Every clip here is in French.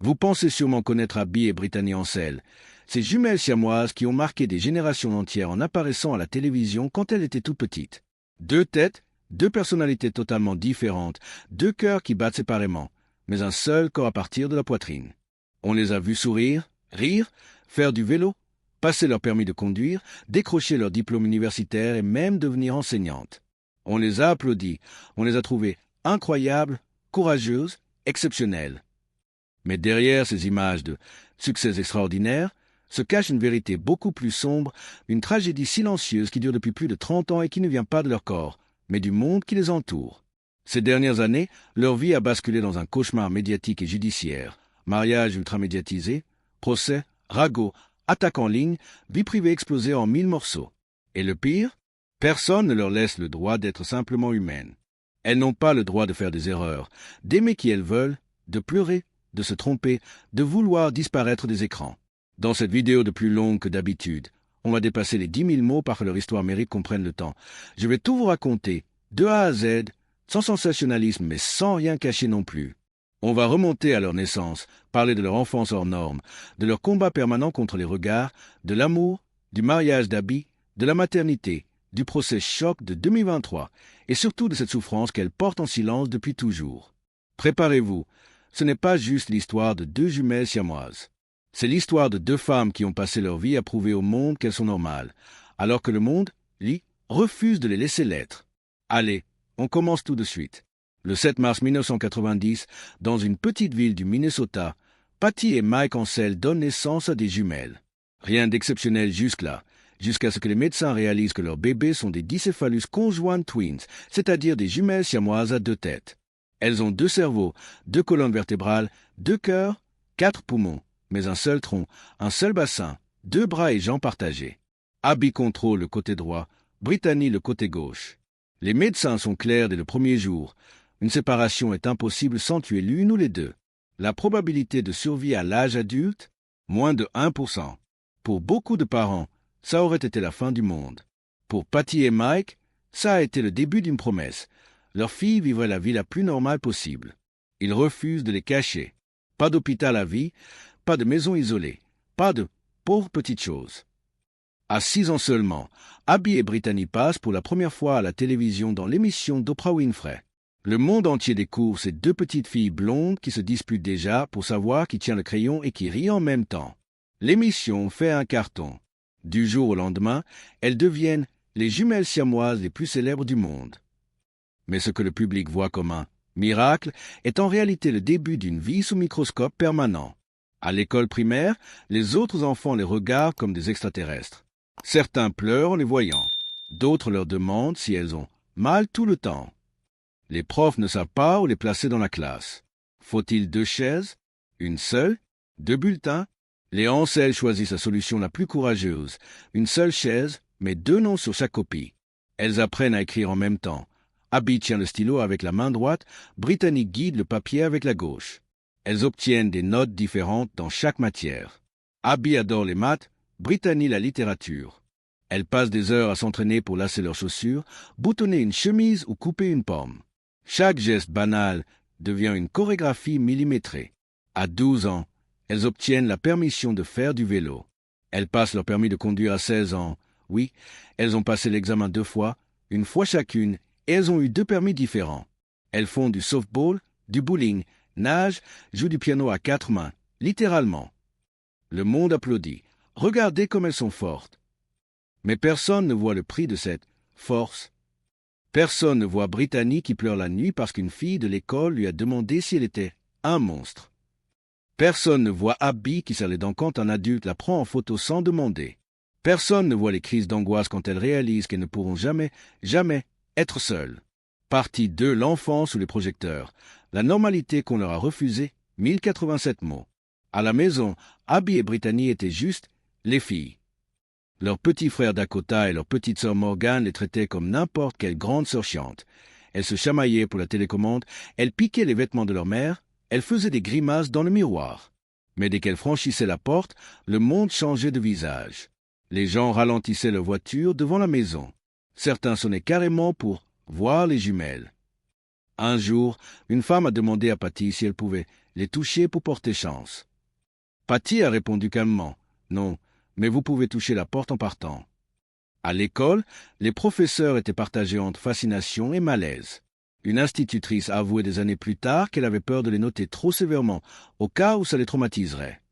Vous pensez sûrement connaître Abby et Brittany Ansel, ces jumelles siamoises qui ont marqué des générations entières en apparaissant à la télévision quand elles étaient toutes petites. Deux têtes, deux personnalités totalement différentes, deux cœurs qui battent séparément, mais un seul corps à partir de la poitrine. On les a vus sourire, rire, faire du vélo, passer leur permis de conduire, décrocher leur diplôme universitaire et même devenir enseignantes. On les a applaudis, on les a trouvées incroyables, courageuses, exceptionnelles. Mais derrière ces images de succès extraordinaires se cache une vérité beaucoup plus sombre, une tragédie silencieuse qui dure depuis plus de 30 ans et qui ne vient pas de leur corps, mais du monde qui les entoure. Ces dernières années, leur vie a basculé dans un cauchemar médiatique et judiciaire. Mariage ultramédiatisé, procès, ragots, attaques en ligne, vie privée explosée en 1000 morceaux. Et le pire, personne ne leur laisse le droit d'être simplement humaines. Elles n'ont pas le droit de faire des erreurs, d'aimer qui elles veulent, de pleurer, de se tromper, de vouloir disparaître des écrans. Dans cette vidéo de plus longue que d'habitude, on va dépasser les 10 000 mots par que leur histoire mérite qu'on prenne le temps. Je vais tout vous raconter, de A à Z, sans sensationnalisme mais sans rien cacher non plus. On va remonter à leur naissance, parler de leur enfance hors norme, de leur combat permanent contre les regards, de l'amour, du mariage d'Abby, de la maternité, du procès choc de 2023, et surtout de cette souffrance qu'elles portent en silence depuis toujours. Préparez-vous, ce n'est pas juste l'histoire de deux jumelles siamoises. C'est l'histoire de deux femmes qui ont passé leur vie à prouver au monde qu'elles sont normales, alors que le monde, lui, refuse de les laisser l'être. Allez, on commence tout de suite. Le 7 mars 1990, dans une petite ville du Minnesota, Patty et Mike Ansel donnent naissance à des jumelles. Rien d'exceptionnel jusque-là, jusqu'à ce que les médecins réalisent que leurs bébés sont des dicéphalus conjoint twins, c'est-à-dire des jumelles siamoises à deux têtes. Elles ont deux cerveaux, deux colonnes vertébrales, deux cœurs, 4 poumons, mais un seul tronc, un seul bassin, 2 bras et jambes partagés. Abby contrôle le côté droit, Brittany le côté gauche. Les médecins sont clairs dès le premier jour. Une séparation est impossible sans tuer l'une ou les deux. La probabilité de survie à l'âge adulte, moins de 1%. Pour beaucoup de parents, ça aurait été la fin du monde. Pour Patty et Mike, ça a été le début d'une promesse. Leur fille vivrait la vie la plus normale possible. Ils refusent de les cacher. Pas d'hôpital à vie, pas de maison isolée, pas de pauvres petites choses. À 6 ans seulement, Abby et Brittany passent pour la première fois à la télévision dans l'émission d'Oprah Winfrey. Le monde entier découvre ces deux petites filles blondes qui se disputent déjà pour savoir qui tient le crayon et qui rient en même temps. L'émission fait un carton. Du jour au lendemain, elles deviennent les jumelles siamoises les plus célèbres du monde. Mais ce que le public voit comme un miracle est en réalité le début d'une vie sous microscope permanent. À l'école primaire, les autres enfants les regardent comme des extraterrestres. Certains pleurent en les voyant. D'autres leur demandent si elles ont mal tout le temps. Les profs ne savent pas où les placer dans la classe. Faut-il 2 chaises? Une seule? 2 bulletins? Les Ansel choisissent la solution la plus courageuse. Une seule chaise, mais 2 noms sur chaque copie. Elles apprennent à écrire en même temps. Abby tient le stylo avec la main droite, Brittany guide le papier avec la gauche. Elles obtiennent des notes différentes dans chaque matière. Abby adore les maths, Brittany la littérature. Elles passent des heures à s'entraîner pour lasser leurs chaussures, boutonner une chemise ou couper une pomme. Chaque geste banal devient une chorégraphie millimétrée. À 12 ans, elles obtiennent la permission de faire du vélo. Elles passent leur permis de conduire à 16 ans. Oui, elles ont passé l'examen 2 fois, une fois chacune, et elles ont eu 2 permis différents. Elles font du softball, du bowling, nagent, jouent du piano à 4 mains, littéralement. Le monde applaudit. Regardez comme elles sont fortes. Mais personne ne voit le prix de cette force. Personne ne voit Brittany qui pleure la nuit parce qu'une fille de l'école lui a demandé si elle était un monstre. Personne ne voit Abby qui serre les dents quand un adulte la prend en photo sans demander. Personne ne voit les crises d'angoisse quand elles réalisent qu'elles ne pourront jamais, jamais être seules. Partie 2, l'enfant sous les projecteurs. La normalité qu'on leur a refusée, 1087 mots. À la maison, Abby et Brittany étaient juste les filles. Leur petit frère Dakota et leur petite sœur Morgan les traitaient comme n'importe quelle grande sœur chiante. Elles se chamaillaient pour la télécommande, elles piquaient les vêtements de leur mère, elles faisaient des grimaces dans le miroir. Mais dès qu'elles franchissaient la porte, le monde changeait de visage. Les gens ralentissaient leur voiture devant la maison. Certains sonnaient carrément pour voir les jumelles. Un jour, une femme a demandé à Patty si elle pouvait les toucher pour porter chance. Patty a répondu calmement, « Non, mais vous pouvez toucher la porte en partant. » À l'école, les professeurs étaient partagés entre fascination et malaise. Une institutrice a avoué des années plus tard qu'elle avait peur de les noter trop sévèrement, au cas où ça les traumatiserait.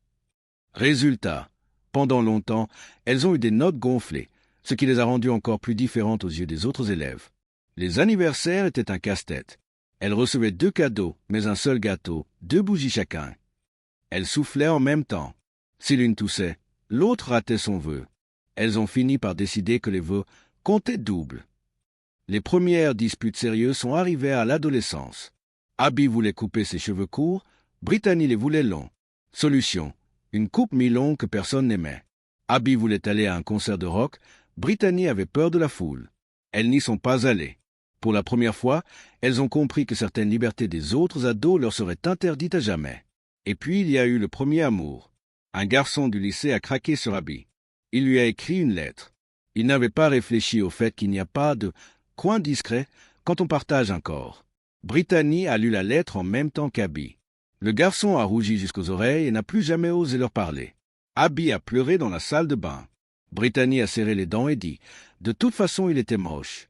Résultat, pendant longtemps, elles ont eu des notes gonflées, ce qui les a rendues encore plus différentes aux yeux des autres élèves. Les anniversaires étaient un casse-tête. Elles recevaient 2 cadeaux, mais un seul gâteau, 2 bougies chacun. Elles soufflaient en même temps. Si l'une toussait, l'autre ratait son vœu. Elles ont fini par décider que les vœux comptaient double. Les premières disputes sérieuses sont arrivées à l'adolescence. Abby voulait couper ses cheveux courts, Brittany les voulait longs. Solution, une coupe mi-longue que personne n'aimait. Abby voulait aller à un concert de rock, Brittany avait peur de la foule. Elles n'y sont pas allées. Pour la première fois, elles ont compris que certaines libertés des autres ados leur seraient interdites à jamais. Et puis il y a eu le premier amour. Un garçon du lycée a craqué sur Abby. Il lui a écrit une lettre. Il n'avait pas réfléchi au fait qu'il n'y a pas de coin discret quand on partage un corps. Brittany a lu la lettre en même temps qu'Abby. Le garçon a rougi jusqu'aux oreilles et n'a plus jamais osé leur parler. Abby a pleuré dans la salle de bain. Brittany a serré les dents et dit « De toute façon, il était moche ».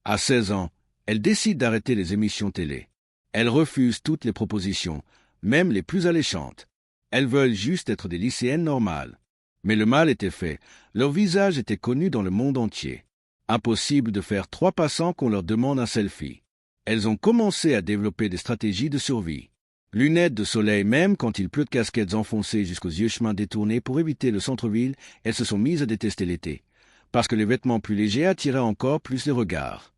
À 16 ans, elle décide d'arrêter les émissions télé. Elle refuse toutes les propositions, même les plus alléchantes. Elles veulent juste être des lycéennes normales. Mais le mal était fait, leur visage était connu dans le monde entier. Impossible de faire 3 pas sans qu'on leur demande un selfie. Elles ont commencé à développer des stratégies de survie. Lunettes de soleil même quand il pleut de casquettes enfoncées jusqu'aux yeux chemins détournés pour éviter le centre-ville, elles se sont mises à détester l'été, parce que les vêtements plus légers attiraient encore plus les regards.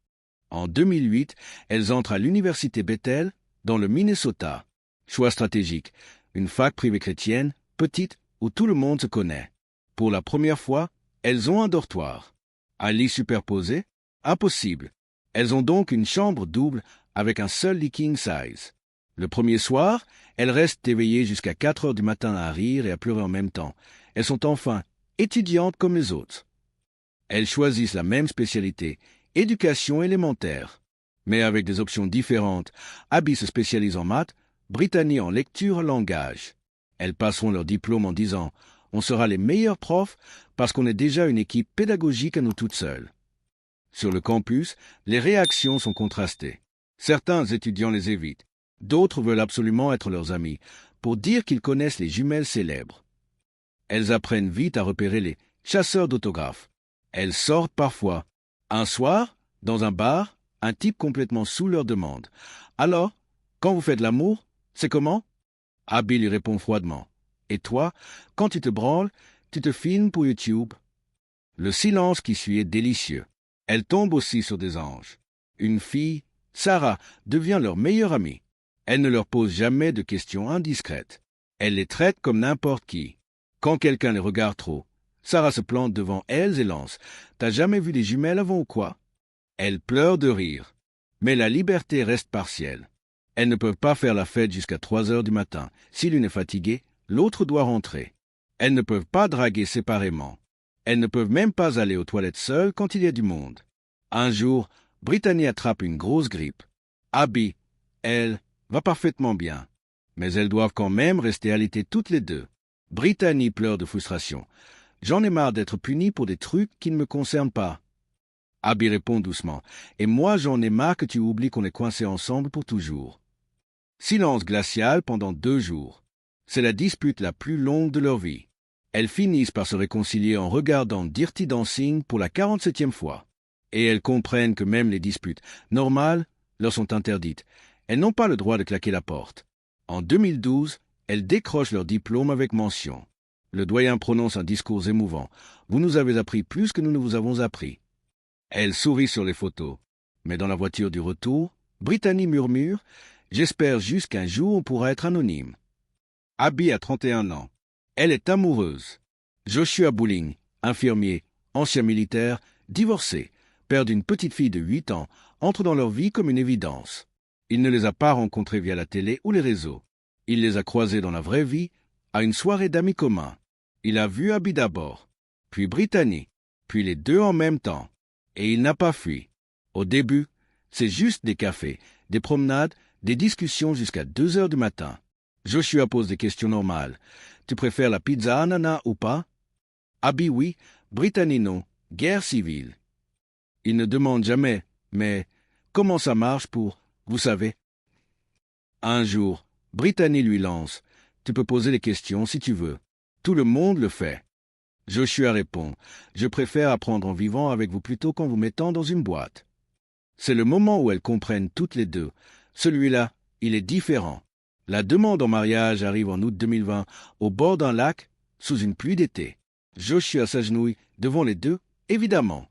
En 2008, elles entrent à l'université Bethel, dans le Minnesota. Choix stratégique, une fac privée chrétienne, petite, où tout le monde se connaît. Pour la première fois, elles ont un dortoir. Un lit superposé? Impossible. Elles ont donc une chambre double avec un seul lit king size. Le premier soir, elles restent éveillées jusqu'à 4 heures du matin à rire et à pleurer en même temps. Elles sont enfin étudiantes comme les autres. Elles choisissent la même spécialité, éducation élémentaire. Mais avec des options différentes, Abby se spécialise en maths, Brittany en lecture et langage. Elles passeront leur diplôme en disant « On sera les meilleurs profs parce qu'on est déjà une équipe pédagogique à nous toutes seules ». Sur le campus, les réactions sont contrastées. Certains étudiants les évitent. D'autres veulent absolument être leurs amis pour dire qu'ils connaissent les jumelles célèbres. Elles apprennent vite à repérer les chasseurs d'autographes. Elles sortent parfois. Un soir, dans un bar, un type complètement saoul leur demande « Alors, quand vous faites l'amour, c'est comment ?» Abby lui répond froidement. « Et toi, quand tu te branles, tu te filmes pour YouTube ?» Le silence qui suit est délicieux. Elle tombe aussi sur des anges. Une fille, Sarah, devient leur meilleure amie. Elle ne leur pose jamais de questions indiscrètes. Elle les traite comme n'importe qui. Quand quelqu'un les regarde trop, Sarah se plante devant elles et lance « T'as jamais vu des jumelles avant ou quoi ?» Elles pleurent de rire. Mais la liberté reste partielle. Elles ne peuvent pas faire la fête jusqu'à 3 heures du matin. Si l'une est fatiguée, l'autre doit rentrer. Elles ne peuvent pas draguer séparément. Elles ne peuvent même pas aller aux toilettes seules quand il y a du monde. Un jour, Brittany attrape une grosse grippe. Abby, elle, va parfaitement bien. Mais elles doivent quand même rester alitées toutes les deux. Brittany pleure de frustration. « J'en ai marre d'être punie pour des trucs qui ne me concernent pas. » Abby répond doucement. « Et moi j'en ai marre que tu oublies qu'on est coincés ensemble pour toujours. » Silence glacial pendant 2 jours. C'est la dispute la plus longue de leur vie. Elles finissent par se réconcilier en regardant Dirty Dancing pour la 47e fois. Et elles comprennent que même les disputes normales leur sont interdites. Elles n'ont pas le droit de claquer la porte. En 2012, elles décrochent leur diplôme avec mention. Le doyen prononce un discours émouvant. « Vous nous avez appris plus que nous ne vous avons appris. » Elle sourit sur les photos. Mais dans la voiture du retour, Brittany murmure « J'espère juste qu'un jour on pourra être anonyme. » Abby a 31 ans. Elle est amoureuse. Joshua Bowling, infirmier, ancien militaire, divorcé, père d'une petite fille de 8 ans, entre dans leur vie comme une évidence. Il ne les a pas rencontrés via la télé ou les réseaux. Il les a croisés dans la vraie vie, à une soirée d'amis communs. Il a vu Abby d'abord, puis Brittany, puis les deux en même temps. Et il n'a pas fui. Au début, c'est juste des cafés, des promenades, des discussions jusqu'à 2 heures du matin. Joshua pose des questions normales. Tu préfères la pizza ananas ou pas? Abby oui, Brittany non. Guerre civile. Il ne demande jamais, mais comment ça marche pour, vous savez? Un jour, Brittany lui lance. Tu peux poser des questions si tu veux. Tout le monde le fait. Joshua répond. Je préfère apprendre en vivant avec vous plutôt qu'en vous mettant dans une boîte. C'est le moment où elles comprennent toutes les deux. Celui-là, il est différent. La demande en mariage arrive en août 2020, au bord d'un lac, sous une pluie d'été. Joshua s'agenouille devant les deux, évidemment.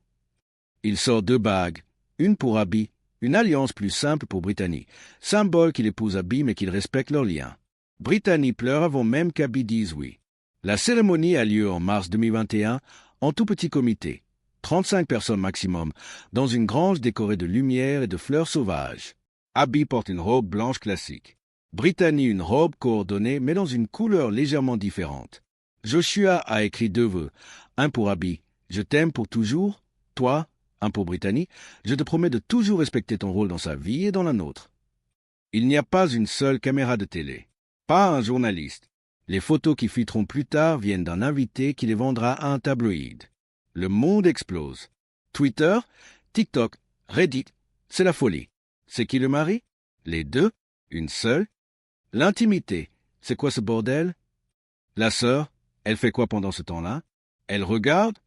Il sort 2 bagues, une pour Abby, une alliance plus simple pour Brittany, symbole qu'il épouse Abby mais qu'il respecte leur lien. Brittany pleure avant même qu'Abby dise oui. La cérémonie a lieu en mars 2021, en tout petit comité, 35 personnes maximum, dans une grange décorée de lumière et de fleurs sauvages. Abby porte une robe blanche classique. Brittany une robe coordonnée mais dans une couleur légèrement différente. Joshua a écrit 2 vœux, un pour Abby, je t'aime pour toujours, toi, un pour Brittany, je te promets de toujours respecter ton rôle dans sa vie et dans la nôtre. Il n'y a pas une seule caméra de télé, pas un journaliste. Les photos qui filtreront plus tard viennent d'un invité qui les vendra à un tabloïd. Le monde explose. Twitter, TikTok, Reddit, c'est la folie. C'est qui le mari? Les deux? Une seule? L'intimité, c'est quoi ce bordel? La sœur, elle fait quoi pendant ce temps-là? Elle regarde?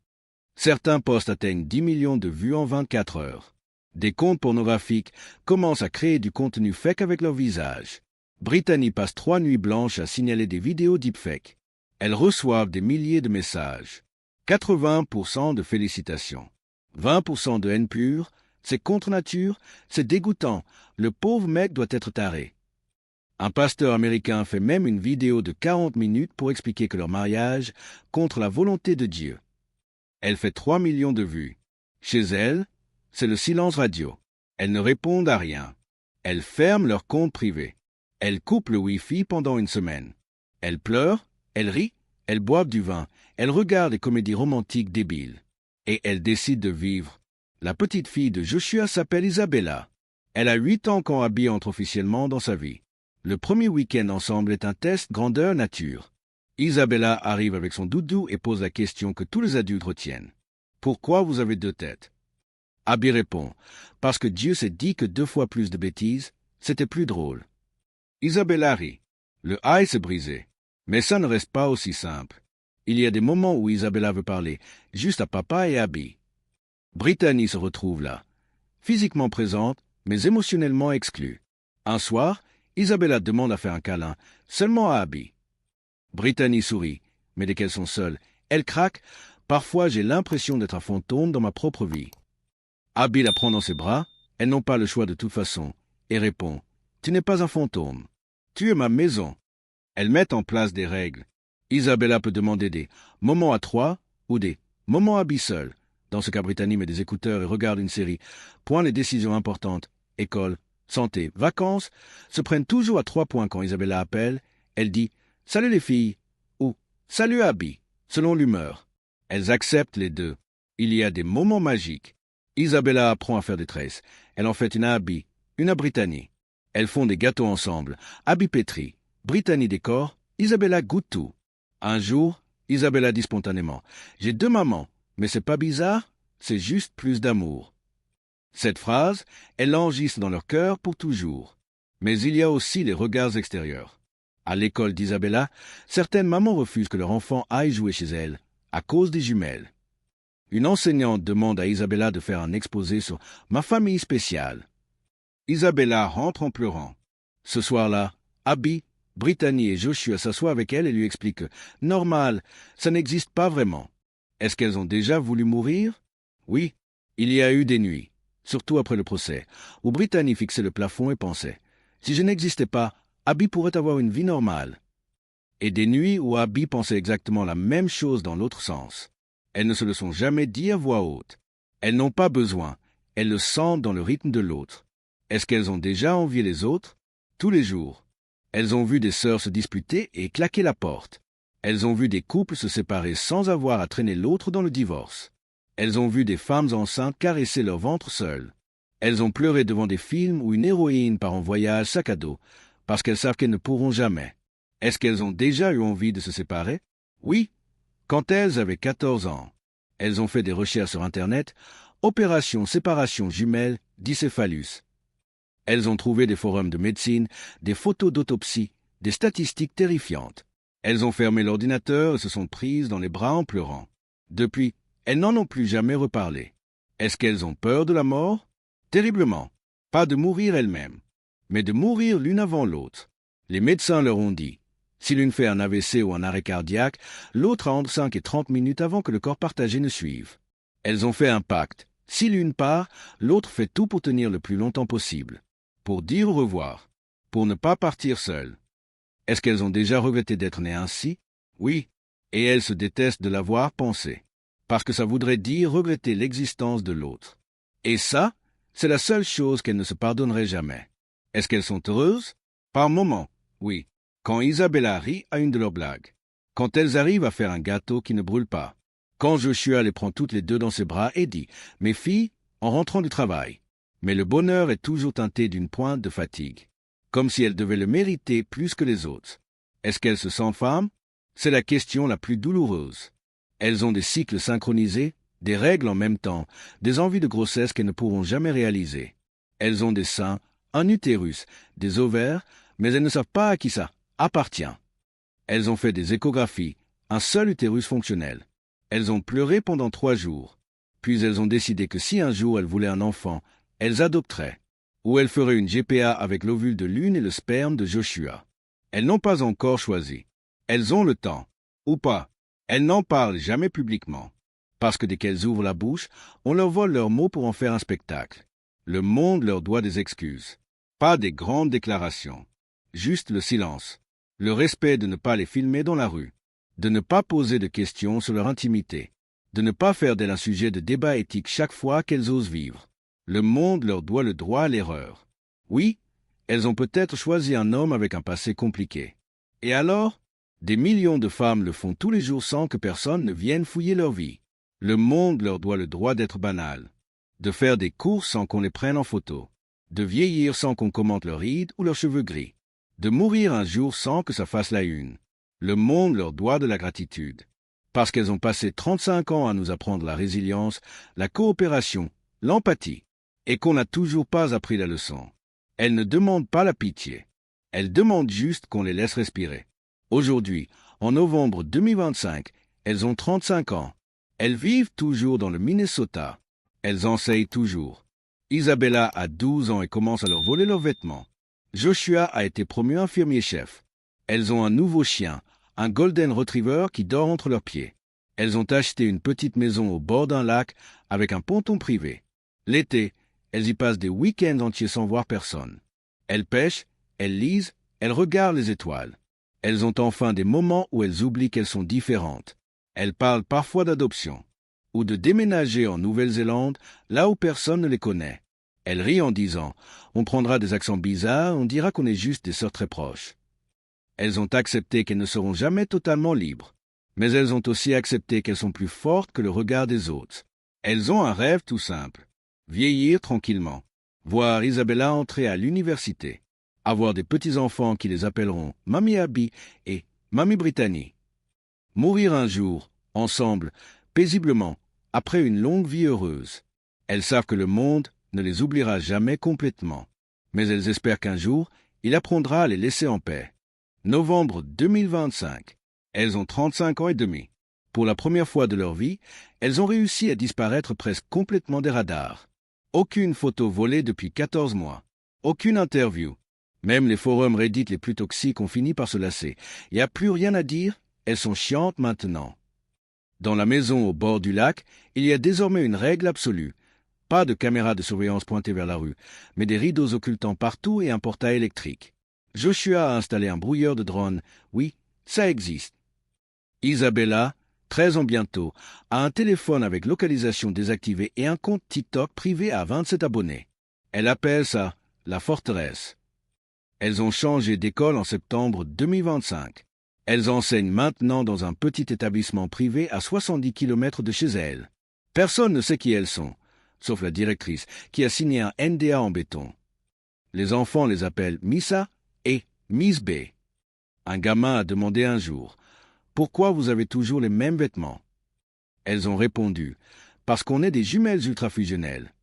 Certains posts atteignent 10 millions de vues en 24 heures. Des comptes pornographiques commencent à créer du contenu fake avec leur visage. Brittany passe 3 nuits blanches à signaler des vidéos deepfake. Elles reçoivent des milliers de messages. 80% de félicitations. 20% de haine pure. C'est contre nature, c'est dégoûtant. Le pauvre mec doit être taré. Un pasteur américain fait même une vidéo de 40 minutes pour expliquer que leur mariage contre la volonté de Dieu. Elle fait 3 millions de vues. Chez elles, c'est le silence radio. Elles ne répondent à rien. Elles ferment leur compte privé. Elles coupent le Wi-Fi pendant une semaine. Elles pleurent, elles rient, elles boivent du vin, elles regardent des comédies romantiques débiles. Et elles décident de vivre. La petite fille de Joshua s'appelle Isabella. Elle a 8 ans quand Abby entre officiellement dans sa vie. Le premier week-end ensemble est un test grandeur nature. Isabella arrive avec son doudou et pose la question que tous les adultes retiennent. Pourquoi vous avez 2 têtes? Abby répond, parce que Dieu s'est dit que 2 fois plus de bêtises, c'était plus drôle. Isabella rit. Le ice est brisé. Mais ça ne reste pas aussi simple. Il y a des moments où Isabella veut parler, juste à papa et Abby. Brittany se retrouve là, physiquement présente, mais émotionnellement exclue. Un soir, Isabella demande à faire un câlin, seulement à Abby. Brittany sourit, mais dès qu'elles sont seules, elle craque. Parfois, j'ai l'impression d'être un fantôme dans ma propre vie. Abby la prend dans ses bras, elles n'ont pas le choix de toute façon, et répond, « Tu n'es pas un fantôme. Tu es ma maison. » Elles mettent en place des règles. Isabella peut demander des moments à 3 ou des moments Abby seul. Dans ce cas, Brittany met des écouteurs et regarde une série. Point les décisions importantes, école, santé, vacances, se prennent toujours à 3 points quand Isabella appelle. Elle dit « Salut les filles » ou « Salut Abby », selon l'humeur. Elles acceptent les deux. Il y a des moments magiques. Isabella apprend à faire des tresses. Elle en fait une à Abby, une à Brittany. Elles font des gâteaux ensemble. Abby pétrit, Brittany décore, Isabella goûte tout. Un jour, Isabella dit spontanément « J'ai 2 mamans, mais c'est pas bizarre, c'est juste plus d'amour. » Cette phrase, elle l'enregistre dans leur cœur pour toujours. Mais il y a aussi les regards extérieurs. À l'école d'Isabella, certaines mamans refusent que leur enfant aille jouer chez elle, à cause des jumelles. Une enseignante demande à Isabella de faire un exposé sur « ma famille spéciale ». Isabella rentre en pleurant. Ce soir-là, Abby, Brittany et Joshua s'assoient avec elle et lui expliquent que « normal, ça n'existe pas vraiment ». Est-ce qu'elles ont déjà voulu mourir? Oui, il y a eu des nuits, surtout après le procès, où Brittany fixait le plafond et pensait « si je n'existais pas, Abby pourrait avoir une vie normale ». Et des nuits où Abby pensait exactement la même chose dans l'autre sens. Elles ne se le sont jamais dit à voix haute. Elles n'ont pas besoin, elles le sentent dans le rythme de l'autre. Est-ce qu'elles ont déjà envié les autres? Tous les jours. Elles ont vu des sœurs se disputer et claquer la porte. Elles ont vu des couples se séparer sans avoir à traîner l'autre dans le divorce. Elles ont vu des femmes enceintes caresser leur ventre seules. Elles ont pleuré devant des films où une héroïne part en voyage sac à dos, parce qu'elles savent qu'elles ne pourront jamais. Est-ce qu'elles ont déjà eu envie de se séparer? Oui, quand elles avaient 14 ans. Elles ont fait des recherches sur Internet, opération séparation jumelle d'Icéphalus. Elles ont trouvé des forums de médecine, des photos d'autopsie, des statistiques terrifiantes. Elles ont fermé l'ordinateur et se sont prises dans les bras en pleurant. Depuis, elles n'en ont plus jamais reparlé. Est-ce qu'elles ont peur de la mort? Terriblement. Pas de mourir elles-mêmes, mais de mourir l'une avant l'autre. Les médecins leur ont dit, si l'une fait un AVC ou un arrêt cardiaque, l'autre a entre 5 et 30 minutes avant que le corps partagé ne suive. Elles ont fait un pacte. Si l'une part, l'autre fait tout pour tenir le plus longtemps possible. Pour dire au revoir. Pour ne pas partir seule. Est-ce qu'elles ont déjà regretté d'être nées ainsi? Oui. Et elles se détestent de l'avoir pensé. Parce que ça voudrait dire regretter l'existence de l'autre. Et ça, c'est la seule chose qu'elles ne se pardonneraient jamais. Est-ce qu'elles sont heureuses? Par moments, oui. Quand Isabella rit à une de leurs blagues. Quand elles arrivent à faire un gâteau qui ne brûle pas. Quand Joshua les prend toutes les deux dans ses bras et dit « Mes filles, en rentrant du travail ». Mais le bonheur est toujours teinté d'une pointe de fatigue. Comme si elles devaient le mériter plus que les autres. Est-ce qu'elles se sentent femmes? C'est la question la plus douloureuse. Elles ont des cycles synchronisés, des règles en même temps, des envies de grossesse qu'elles ne pourront jamais réaliser. Elles ont des seins, un utérus, des ovaires, mais elles ne savent pas à qui ça appartient. Elles ont fait des échographies, un seul utérus fonctionnel. Elles ont pleuré pendant 3 jours. Puis elles ont décidé que si un jour elles voulaient un enfant, elles adopteraient. Ou elles feraient une GPA avec l'ovule de l'une et le sperme de Joshua. Elles n'ont pas encore choisi. Elles ont le temps. Ou pas. Elles n'en parlent jamais publiquement. Parce que dès qu'elles ouvrent la bouche, on leur vole leurs mots pour en faire un spectacle. Le monde leur doit des excuses. Pas des grandes déclarations. Juste le silence. Le respect de ne pas les filmer dans la rue. De ne pas poser de questions sur leur intimité. De ne pas faire d'elles un sujet de débat éthique chaque fois qu'elles osent vivre. Le monde leur doit le droit à l'erreur. Oui, elles ont peut-être choisi un homme avec un passé compliqué. Et alors? Des millions de femmes le font tous les jours sans que personne ne vienne fouiller leur vie. Le monde leur doit le droit d'être banal. De faire des courses sans qu'on les prenne en photo. De vieillir sans qu'on commente leurs rides ou leurs cheveux gris. De mourir un jour sans que ça fasse la une. Le monde leur doit de la gratitude. Parce qu'elles ont passé 35 ans à nous apprendre la résilience, la coopération, l'empathie, et qu'on n'a toujours pas appris la leçon. Elles ne demandent pas la pitié. Elles demandent juste qu'on les laisse respirer. Aujourd'hui, en novembre 2025, elles ont 35 ans. Elles vivent toujours dans le Minnesota. Elles enseignent toujours. Isabella a 12 ans et commence à leur voler leurs vêtements. Joshua a été promu infirmier-chef. Elles ont un nouveau chien, un Golden Retriever qui dort entre leurs pieds. Elles ont acheté une petite maison au bord d'un lac avec un ponton privé. L'été, elles y passent des week-ends entiers sans voir personne. Elles pêchent, elles lisent, elles regardent les étoiles. Elles ont enfin des moments où elles oublient qu'elles sont différentes. Elles parlent parfois d'adoption, ou de déménager en Nouvelle-Zélande, là où personne ne les connaît. Elles rient en disant « On prendra des accents bizarres, on dira qu'on est juste des sœurs très proches ». Elles ont accepté qu'elles ne seront jamais totalement libres, mais elles ont aussi accepté qu'elles sont plus fortes que le regard des autres. Elles ont un rêve tout simple, vieillir tranquillement, voir Isabella entrer à l'université, avoir des petits-enfants qui les appelleront Mamie Abby et Mamie Brittany. Mourir un jour, ensemble, paisiblement, après une longue vie heureuse. Elles savent que le monde ne les oubliera jamais complètement, mais elles espèrent qu'un jour, il apprendra à les laisser en paix. Novembre 2025. Elles ont 35 ans et demi. Pour la première fois de leur vie, elles ont réussi à disparaître presque complètement des radars. Aucune photo volée depuis 14 mois. Aucune interview. Même les forums Reddit les plus toxiques ont fini par se lasser. Il n'y a plus rien à dire, elles sont chiantes maintenant. Dans la maison au bord du lac, il y a désormais une règle absolue. Pas de caméras de surveillance pointées vers la rue, mais des rideaux occultants partout et un portail électrique. Joshua a installé un brouilleur de drone. Oui, ça existe. Isabella, 13 ans bientôt, a un téléphone avec localisation désactivée et un compte TikTok privé à 27 abonnés. Elle appelle ça la forteresse. Elles ont changé d'école en septembre 2025. Elles enseignent maintenant dans un petit établissement privé à 70 km de chez elles. Personne ne sait qui elles sont, sauf la directrice, qui a signé un NDA en béton. Les enfants les appellent Missa et Miss B. Un gamin a demandé un jour, « Pourquoi vous avez toujours les mêmes vêtements ?» Elles ont répondu, « Parce qu'on est des jumelles ultrafusionnelles. »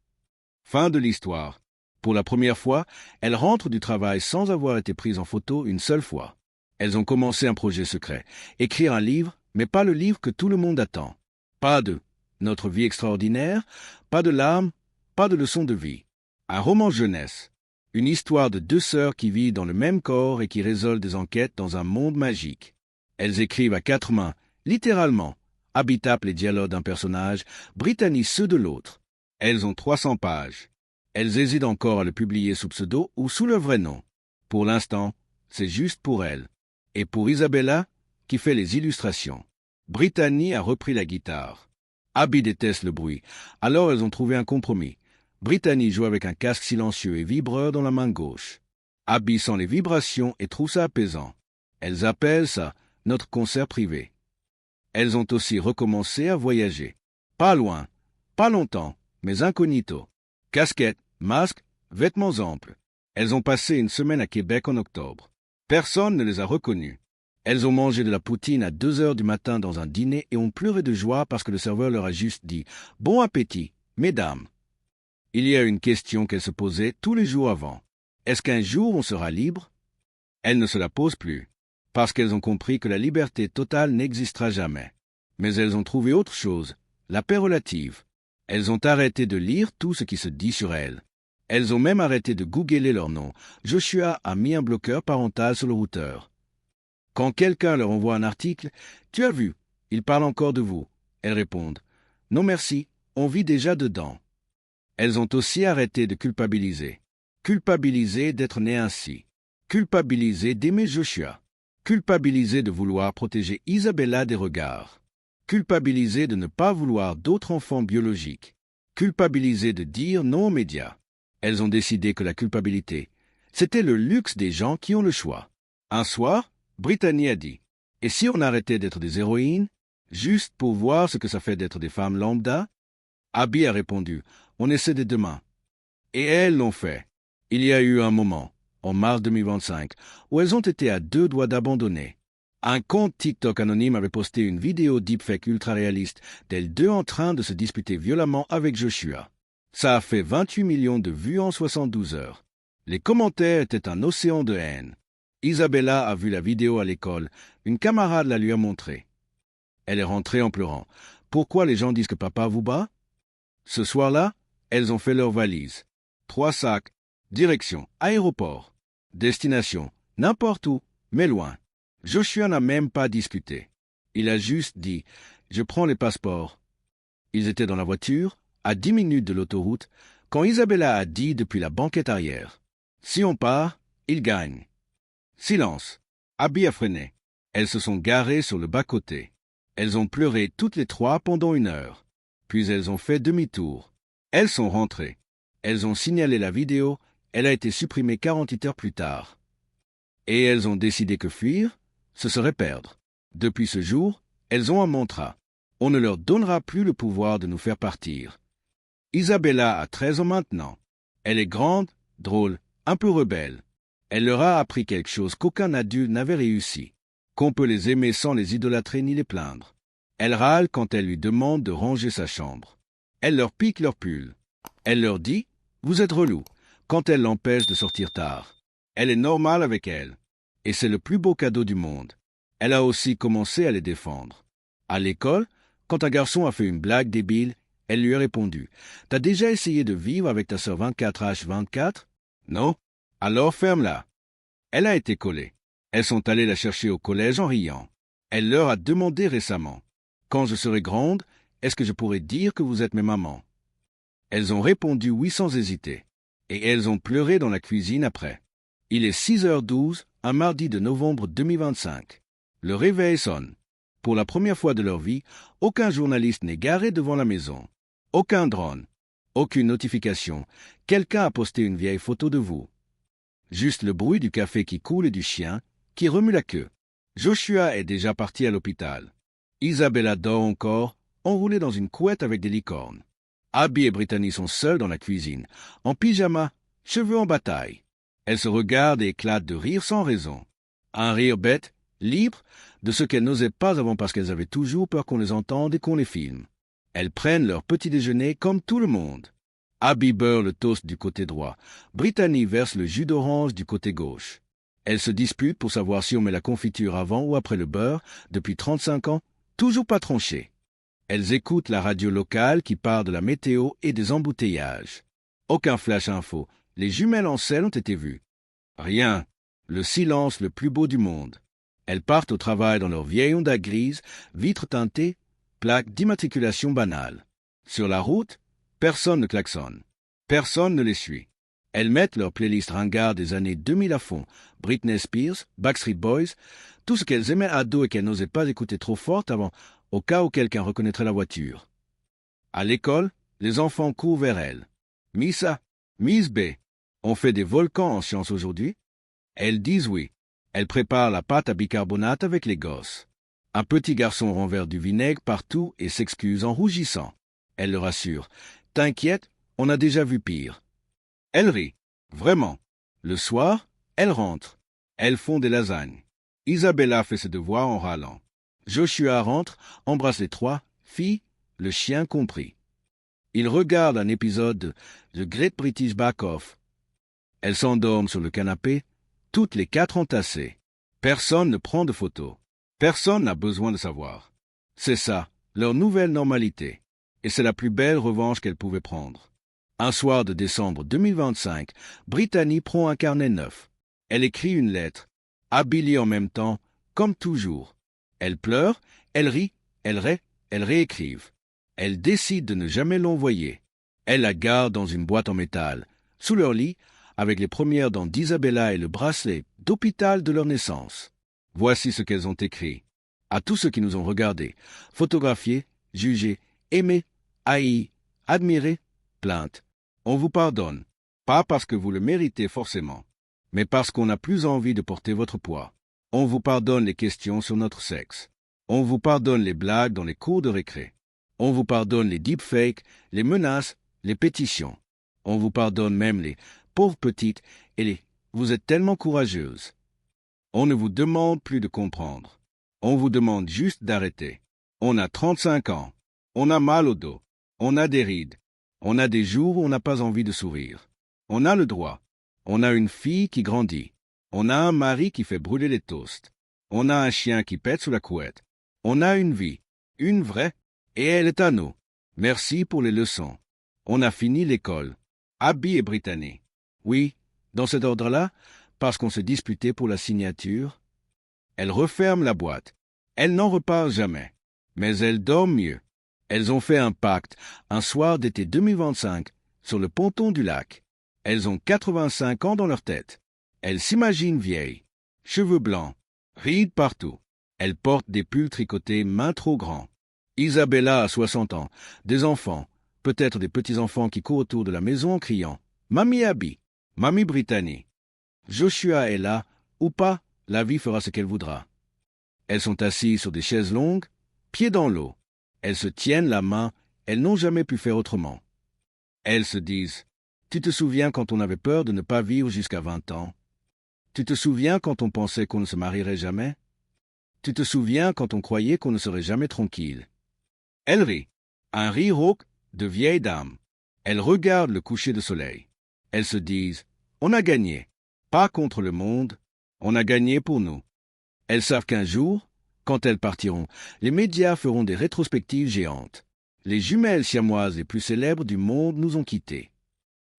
Fin de l'histoire. Pour la première fois, elles rentrent du travail sans avoir été prises en photo une seule fois. Elles ont commencé un projet secret, écrire un livre, mais pas le livre que tout le monde attend. Pas de Notre vie extraordinaire, pas de larmes, pas de leçons de vie. Un roman jeunesse. Une histoire de deux sœurs qui vivent dans le même corps et qui résolvent des enquêtes dans un monde magique. Elles écrivent à quatre mains, littéralement. Abby tape les dialogues d'un personnage, Brittany ceux de l'autre. Elles ont 300 pages. Elles hésitent encore à le publier sous pseudo ou sous leur vrai nom. Pour l'instant, c'est juste pour elles. Et pour Isabella, qui fait les illustrations. Brittany a repris la guitare. Abby déteste le bruit, alors elles ont trouvé un compromis. Brittany joue avec un casque silencieux et vibreur dans la main gauche. Abby sent les vibrations et trouve ça apaisant. Elles appellent ça notre concert privé. Elles ont aussi recommencé à voyager. Pas loin, pas longtemps, mais incognito. Casquettes, masques, vêtements amples. Elles ont passé une semaine à Québec en octobre. Personne ne les a reconnues. Elles ont mangé de la poutine à 2 heures du matin dans un dîner et ont pleuré de joie parce que le serveur leur a juste dit « Bon appétit, mesdames ». Il y a une question qu'elles se posaient tous les jours avant. Est-ce qu'un jour on sera libre? Elles ne se la posent plus, parce qu'elles ont compris que la liberté totale n'existera jamais. Mais elles ont trouvé autre chose, la paix relative. Elles ont arrêté de lire tout ce qui se dit sur elles. Elles ont même arrêté de googler leur nom. Joshua a mis un bloqueur parental sur le routeur. Quand quelqu'un leur envoie un article, « Tu as vu, il parle encore de vous », elles répondent, « Non merci, on vit déjà dedans ». Elles ont aussi arrêté de culpabiliser. Culpabiliser d'être nées ainsi. Culpabiliser d'aimer Joshua. Culpabiliser de vouloir protéger Isabella des regards. Culpabiliser de ne pas vouloir d'autres enfants biologiques. Culpabiliser de dire non aux médias. Elles ont décidé que la culpabilité, c'était le luxe des gens qui ont le choix. Un soir, Brittany a dit, « Et si on arrêtait d'être des héroïnes, juste pour voir ce que ça fait d'être des femmes lambda ?» Abby a répondu, « On essaie dès demain. » Et elles l'ont fait. Il y a eu un moment, en mars 2025, où elles ont été à 2 doigts d'abandonner. Un compte TikTok anonyme avait posté une vidéo deepfake ultra réaliste d'elles deux en train de se disputer violemment avec Joshua. Ça a fait 28 millions de vues en 72 heures. Les commentaires étaient un océan de haine. Isabella a vu la vidéo à l'école. Une camarade la lui a montrée. Elle est rentrée en pleurant. « Pourquoi les gens disent que papa vous bat ?» Ce soir-là, elles ont fait leurs valises. 3 sacs, direction, aéroport. Destination, n'importe où, mais loin. Joshua n'a même pas discuté. Il a juste dit « Je prends les passeports ». Ils étaient dans la voiture, à 10 minutes de l'autoroute, quand Isabella a dit depuis la banquette arrière « Si on part, il gagne ». Silence. Abby a freiné. Elles se sont garées sur le bas-côté. Elles ont pleuré toutes les 3 pendant 1 heure. Puis elles ont fait demi-tour. Elles sont rentrées. Elles ont signalé la vidéo. Elle a été supprimée 48 heures plus tard. Et elles ont décidé que fuir, ce serait perdre. Depuis ce jour, elles ont un mantra. On ne leur donnera plus le pouvoir de nous faire partir. Isabella a 13 ans maintenant. Elle est grande, drôle, un peu rebelle. Elle leur a appris quelque chose qu'aucun adulte n'avait réussi. Qu'on peut les aimer sans les idolâtrer ni les plaindre. Elle râle quand elle lui demande de ranger sa chambre. Elle leur pique leur pull. Elle leur dit « Vous êtes relou » quand elle l'empêche de sortir tard. Elle est normale avec elle. Et c'est le plus beau cadeau du monde. Elle a aussi commencé à les défendre. À l'école, quand un garçon a fait une blague débile, elle lui a répondu « T'as déjà essayé de vivre avec ta sœur 24H24 ? Non ? Alors ferme-la. » Elle a été collée. Elles sont allées la chercher au collège en riant. Elle leur a demandé récemment « Quand je serai grande, est-ce que je pourrai dire que vous êtes mes mamans ?» Elles ont répondu oui sans hésiter. Et elles ont pleuré dans la cuisine après. Il est 6h12, un mardi de novembre 2025. Le réveil sonne. Pour la première fois de leur vie, aucun journaliste n'est garé devant la maison. Aucun drone. Aucune notification. Quelqu'un a posté une vieille photo de vous. Juste le bruit du café qui coule et du chien qui remue la queue. Joshua est déjà parti à l'hôpital. Isabella dort encore, enroulée dans une couette avec des licornes. Abby et Brittany sont seules dans la cuisine, en pyjama, cheveux en bataille. Elles se regardent et éclatent de rire sans raison. Un rire bête, libre, de ce qu'elles n'osaient pas avant parce qu'elles avaient toujours peur qu'on les entende et qu'on les filme. Elles prennent leur petit déjeuner comme tout le monde. Abby beurre le toast du côté droit. Brittany verse le jus d'orange du côté gauche. Elles se disputent pour savoir si on met la confiture avant ou après le beurre, depuis 35 ans, toujours pas tranché. Elles écoutent la radio locale qui parle de la météo et des embouteillages. Aucun flash info. Les jumelles en selle ont été vues. Rien. Le silence le plus beau du monde. Elles partent au travail dans leur vieille Honda grise, vitres teintées, plaque d'immatriculation banale. Sur la route, personne ne klaxonne. Personne ne les suit. Elles mettent leur playlist ringard des années 2000 à fond. Britney Spears, Backstreet Boys, tout ce qu'elles aimaient ado et qu'elles n'osaient pas écouter trop fort avant, au cas où quelqu'un reconnaîtrait la voiture. À l'école, les enfants courent vers elles. Miss A, Miss B, on fait des volcans en sciences aujourd'hui? Elles disent oui. Elles préparent la pâte à bicarbonate avec les gosses. Un petit garçon renverse du vinaigre partout et s'excuse en rougissant. Elle le rassure. « T'inquiète, on a déjà vu pire. » Elle rit. Vraiment. Le soir, elles rentrent. Elles font des lasagnes. Isabella fait ses devoirs en râlant. Joshua rentre, embrasse les trois, filles, le chien compris. Il regarde un épisode de The Great British Bake Off. Elles s'endorment sur le canapé, toutes les quatre entassées. Personne ne prend de photos. Personne n'a besoin de savoir. C'est ça, leur nouvelle normalité. Et c'est la plus belle revanche qu'elles pouvaient prendre. Un soir de décembre 2025, Brittany prend un carnet neuf. Elle écrit une lettre, habillée en même temps, comme toujours. Elle pleure, elle rit, elle réécrive. Elle décide de ne jamais l'envoyer. Elle la garde dans une boîte en métal, sous leur lit, avec les premières dents d'Isabella et le bracelet d'hôpital de leur naissance. Voici ce qu'elles ont écrit. À tous ceux qui nous ont regardés, photographiés, jugés, aimés, haïs, admirés, plaintes. On vous pardonne, pas parce que vous le méritez forcément, mais parce qu'on n'a plus envie de porter votre poids. On vous pardonne les questions sur notre sexe. On vous pardonne les blagues dans les cours de récré. On vous pardonne les deepfakes, les menaces, les pétitions. On vous pardonne même les pauvres petites et les « vous êtes tellement courageuses ». On ne vous demande plus de comprendre. On vous demande juste d'arrêter. On a 35 ans. On a mal au dos. On a des rides. On a des jours où on n'a pas envie de sourire. On a le droit. On a une fille qui grandit. On a un mari qui fait brûler les toasts. On a un chien qui pète sous la couette. On a une vie. Une vraie. Et elle est à nous. Merci pour les leçons. On a fini l'école. Abby et Brittany. Oui, dans cet ordre-là, parce qu'on se disputait pour la signature. Elles referment la boîte. Elles n'en reparlent jamais. Mais elles dorment mieux. Elles ont fait un pacte, un soir d'été 2025, sur le ponton du lac. Elles ont 85 ans dans leur tête. Elles s'imaginent vieilles. Cheveux blancs. Rides partout. Elles portent des pulls tricotés mains trop grands. Isabella a 60 ans. Des enfants. Peut-être des petits-enfants qui courent autour de la maison en criant « Mamie Abby, Mamie Brittany ». Joshua est là, ou pas, la vie fera ce qu'elle voudra. Elles sont assises sur des chaises longues, pieds dans l'eau. Elles se tiennent la main, elles n'ont jamais pu faire autrement. Elles se disent « Tu te souviens quand on avait peur de ne pas vivre jusqu'à 20 ans? Tu te souviens quand on pensait qu'on ne se marierait jamais? Tu te souviens quand on croyait qu'on ne serait jamais tranquille? » Elle rit, un rire rauque de vieille dame. Elles regardent le coucher de soleil. Elles se disent « On a gagné, pas contre le monde, on a gagné pour nous. » Elles savent qu'un jour, quand elles partiront, les médias feront des rétrospectives géantes. Les jumelles siamoises les plus célèbres du monde nous ont quittés.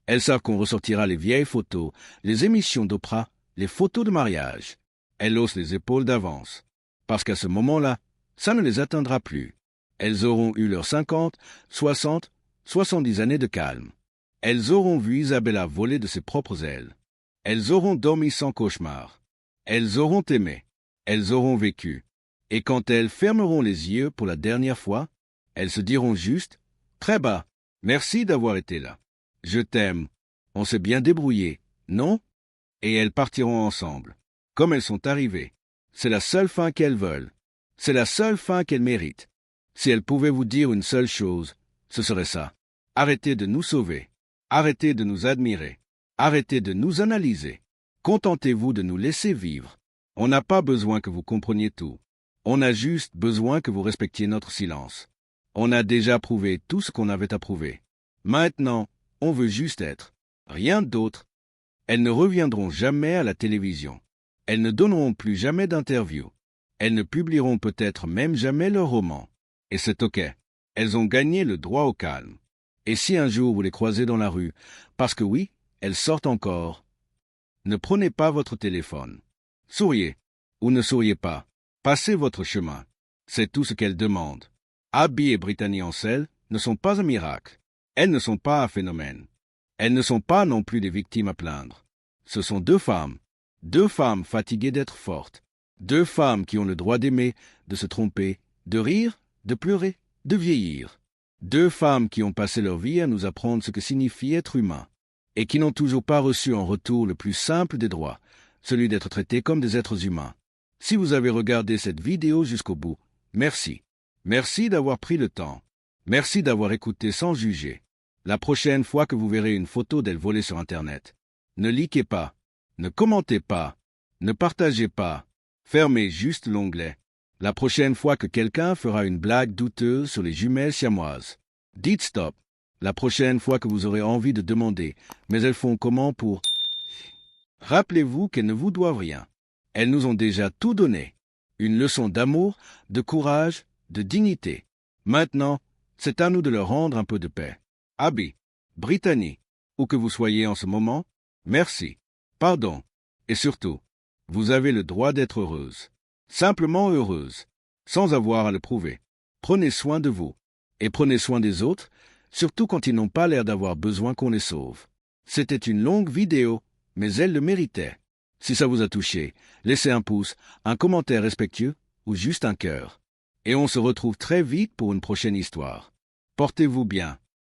Elles savent qu'on ressortira les vieilles photos, les émissions d'Oprah, les photos de mariage. Elles haussent les épaules d'avance, parce qu'à ce moment-là, ça ne les atteindra plus. Elles auront eu leurs 50, 60, 70 années de calme. Elles auront vu Isabella voler de ses propres ailes. Elles auront dormi sans cauchemar. Elles auront aimé. Elles auront vécu. Et quand elles fermeront les yeux pour la dernière fois, elles se diront juste « Très bas, merci d'avoir été là. Je t'aime. On s'est bien débrouillé, non ?» Et elles partiront ensemble, comme elles sont arrivées. C'est la seule fin qu'elles veulent. C'est la seule fin qu'elles méritent. Si elles pouvaient vous dire une seule chose, ce serait ça. Arrêtez de nous sauver. Arrêtez de nous admirer. Arrêtez de nous analyser. Contentez-vous de nous laisser vivre. On n'a pas besoin que vous compreniez tout. On a juste besoin que vous respectiez notre silence. On a déjà prouvé tout ce qu'on avait à prouver. Maintenant, on veut juste être. Rien d'autre. Elles ne reviendront jamais à la télévision. Elles ne donneront plus jamais d'interviews. Elles ne publieront peut-être même jamais leur roman. Et c'est OK. Elles ont gagné le droit au calme. Et si un jour vous les croisez dans la rue, parce que oui, elles sortent encore, ne prenez pas votre téléphone. Souriez, ou ne souriez pas. Passez votre chemin. C'est tout ce qu'elles demandent. Abby et Brittany Ansel ne sont pas un miracle. Elles ne sont pas un phénomène. Elles ne sont pas non plus des victimes à plaindre. Ce sont deux femmes fatiguées d'être fortes, deux femmes qui ont le droit d'aimer, de se tromper, de rire, de pleurer, de vieillir. Deux femmes qui ont passé leur vie à nous apprendre ce que signifie être humain, et qui n'ont toujours pas reçu en retour le plus simple des droits, celui d'être traités comme des êtres humains. Si vous avez regardé cette vidéo jusqu'au bout, merci. Merci d'avoir pris le temps. Merci d'avoir écouté sans juger. La prochaine fois que vous verrez une photo d'elle volée sur Internet, ne likez pas, ne commentez pas, ne partagez pas, fermez juste l'onglet. La prochaine fois que quelqu'un fera une blague douteuse sur les jumelles siamoises, dites stop. La prochaine fois que vous aurez envie de demander « Mais elles font comment pour… » Rappelez-vous qu'elles ne vous doivent rien. Elles nous ont déjà tout donné. Une leçon d'amour, de courage, de dignité. Maintenant, c'est à nous de leur rendre un peu de paix. Abby, Brittany, où que vous soyez en ce moment, merci, pardon, et surtout, vous avez le droit d'être heureuse. Simplement heureuse, sans avoir à le prouver. Prenez soin de vous, et prenez soin des autres, surtout quand ils n'ont pas l'air d'avoir besoin qu'on les sauve. C'était une longue vidéo, mais elle le méritait. Si ça vous a touché, laissez un pouce, un commentaire respectueux, ou juste un cœur. Et on se retrouve très vite pour une prochaine histoire. Portez-vous bien.